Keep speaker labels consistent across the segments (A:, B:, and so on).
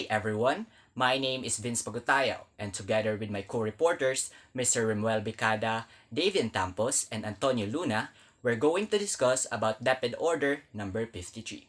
A: everyone. My name is Vince Pagutayo, and together with my co-reporters, Mr. Remuel Bicada, Davian Tampos, and Antonio Luna, we're going to discuss about DepEd Order number 53.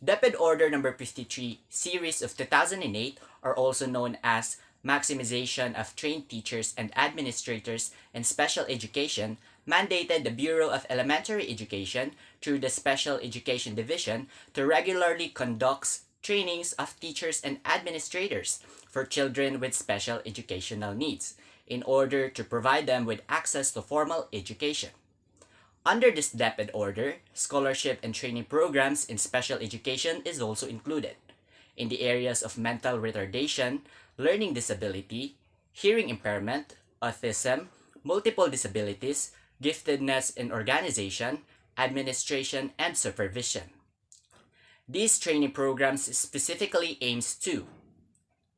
A: DepEd Order number 53, series of 2008, are also known as Maximization of Trained Teachers and Administrators in Special Education, mandated the Bureau of Elementary Education through the Special Education Division to regularly conduct trainings of teachers and administrators for children with special educational needs in order to provide them with access to formal education. Under this DepEd order, scholarship and training programs in special education is also included in the areas of mental retardation, learning disability, hearing impairment, autism, multiple disabilities, giftedness in organization, administration, and supervision. These training programs specifically aims to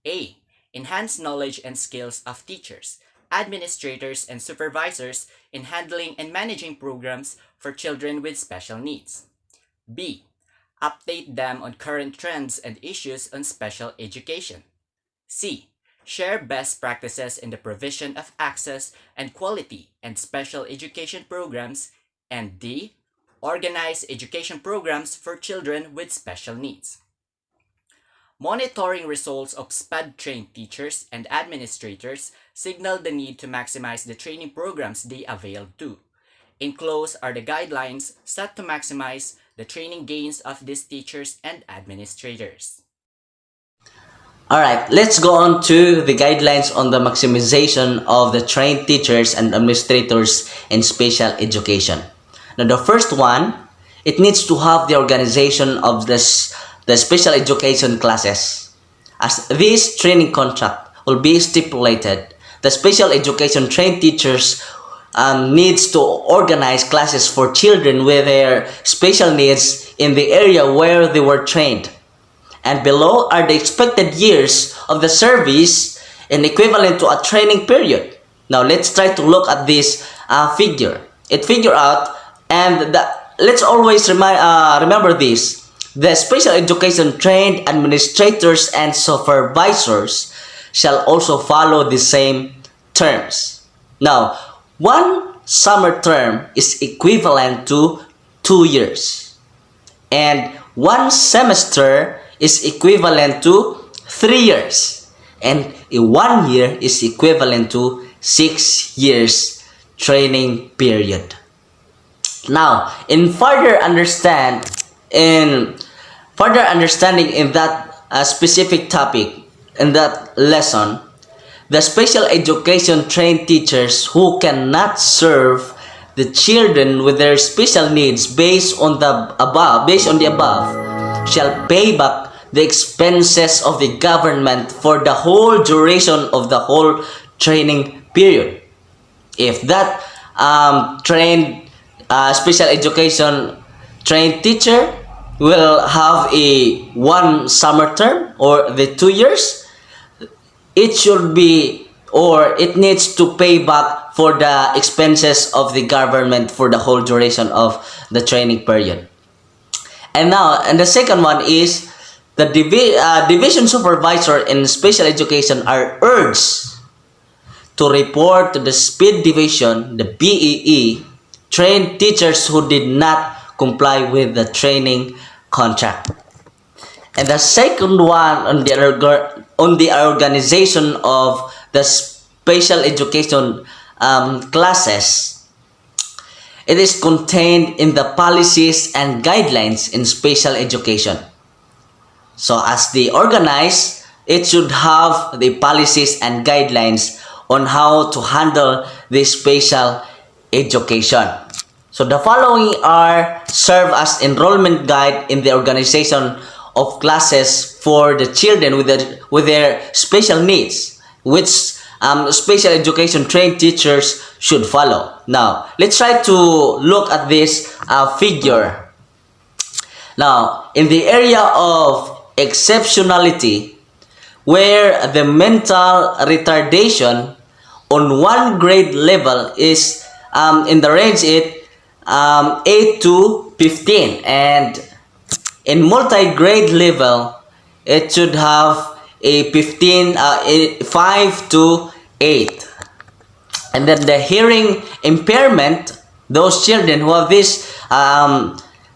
A: A. Enhance knowledge and skills of teachers, administrators, and supervisors in handling and managing programs for children with special needs. B. Update them on current trends and issues on special education. C. Share best practices in the provision of access and quality and special education programs. And D. Organize education programs for children with special needs. Monitoring results of SPED-trained teachers and administrators signal the need to maximize the training programs they avail to. Enclosed are the guidelines set to maximize the training gains of these teachers and administrators.
B: Alright, let's go on to the guidelines on the maximization of the trained teachers and administrators in special education. Now, the first one, it needs to have the organization of the special education classes. As this training contract will be stipulated, the special education trained teachers needs to organize classes for children with their special needs in the area where they were trained. And below are the expected years of the service and equivalent to a training period. Now let's try to look at this figure. It figure out, and let's always remember this. The special education trained administrators and supervisors shall also follow the same terms. Now, one summer term is equivalent to 2 years, and one semester is equivalent to 3 years, and a 1 year is equivalent to 6 years training period. Now, in further understanding in that specific topic, in that lesson, the special education trained teachers who cannot serve the children with their special needs based on the above shall pay back the expenses of the government for the whole duration of the whole training period. If that special education trained teacher will have a 1 summer term or the 2 years, it should be, or it needs to pay back for the expenses of the government for the whole duration of the training period. And now, and the second one is the division supervisor in special education are urged to report to the SPED division, the BEE, trained teachers who did not comply with the training contract. And the second one on the organization of the special education classes, it is contained in the policies and guidelines in special education. So as they organize, it should have the policies and guidelines on how to handle this special education. So the following are serve as enrollment guide in the organization of classes for the children with their special needs, which special education trained teachers should follow. Now, let's try to look at this figure. Now, in the area of exceptionality, where the mental retardation on one grade level is in the range 8 to 15, and in multi-grade level it should have a 5 to 8. And then the hearing impairment, those children who have this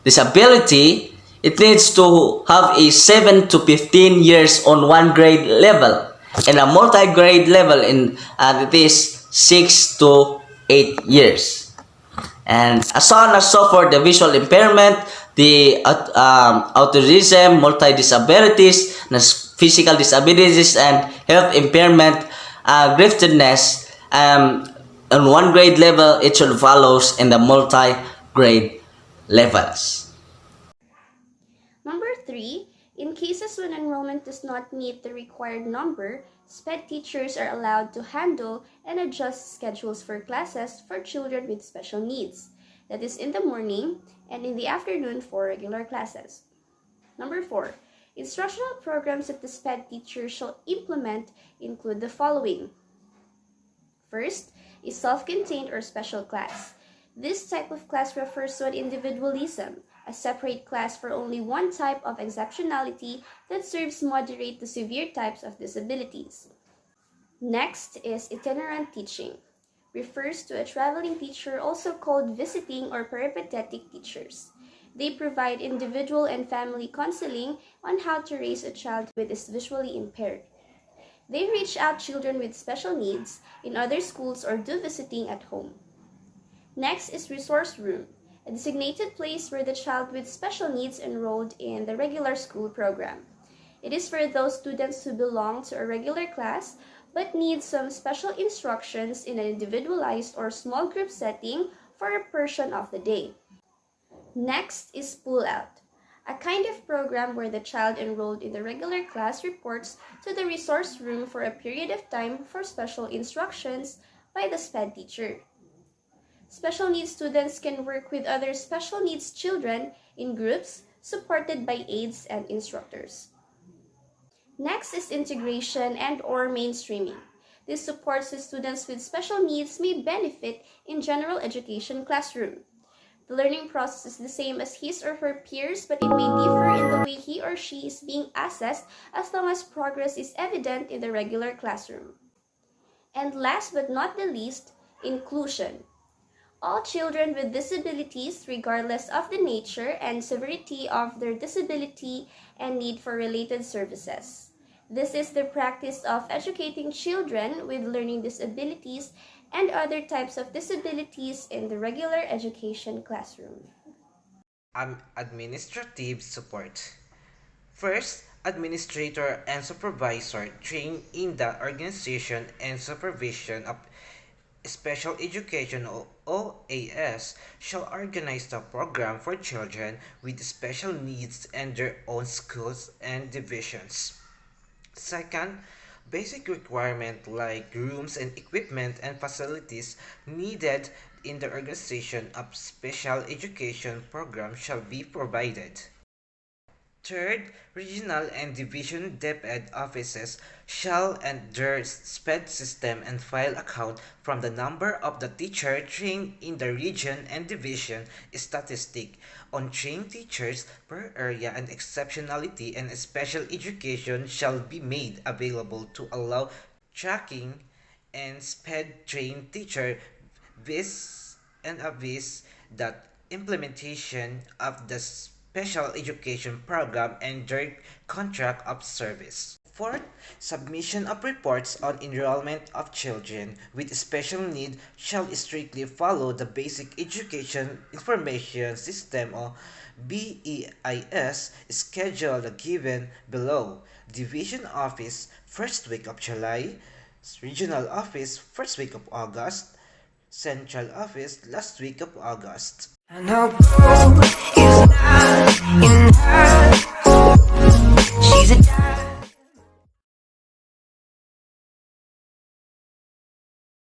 B: disability, it needs to have a 7 to 15 years on one grade level, and a multi-grade level in it is 6 to 8 years. And as on as so for the visual impairment, the autism, multi-disabilities, physical disabilities, and health impairment, giftedness, on one grade level, it should follows in the multi-grade levels.
C: Number 3, in cases when enrollment does not meet the required number, SPED teachers are allowed to handle and adjust schedules for classes for children with special needs, that is in the morning and in the afternoon for regular classes. Number 4, instructional programs that the SPED teacher shall implement include the following. First is self-contained or special class. This type of class refers to an individualism, a separate class for only one type of exceptionality that serves moderate to severe types of disabilities. Next is itinerant teaching. Refers to a traveling teacher also called visiting or peripatetic teachers. They provide individual and family counseling on how to raise a child who is visually impaired. They reach out children with special needs in other schools or do visiting at home. Next is resource room, a designated place where the child with special needs enrolled in the regular school program. It is for those students who belong to a regular class but need some special instructions in an individualized or small group setting for a portion of the day. Next is pull out, a kind of program where the child enrolled in the regular class reports to the resource room for a period of time for special instructions by the SPED teacher. Special needs students can work with other special needs children in groups supported by aides and instructors. Next is integration and or mainstreaming. This supports the students with special needs may benefit in general education classroom. The learning process is the same as his or her peers, but it may differ in the way he or she is being assessed as long as progress is evident in the regular classroom. And last but not the least, inclusion. All children with disabilities, regardless of the nature and severity of their disability and need for related services. This is the practice of educating children with learning disabilities and other types of disabilities in the regular education classroom.
D: Administrative support. First, administrator and supervisor trained in the organization and supervision of special education or OAS shall organize the program for children with special needs and their own schools and divisions. Second, basic requirements like rooms and equipment and facilities needed in the organization of special education program shall be provided. Third, regional and division DepEd offices shall and their SPED system and file account from the number of the teacher trained in the region and division statistic on trained teachers per area, and exceptionality and special education shall be made available to allow tracking and SPED trained teacher this and avis that implementation of the special education program and their contract of service. Fourth, submission of reports on enrollment of children with special need shall strictly follow the Basic Education Information System or BEIS schedule given below. Division Office first week of July, Regional Office first week of August, Central Office last week of August. I know gold is not enough.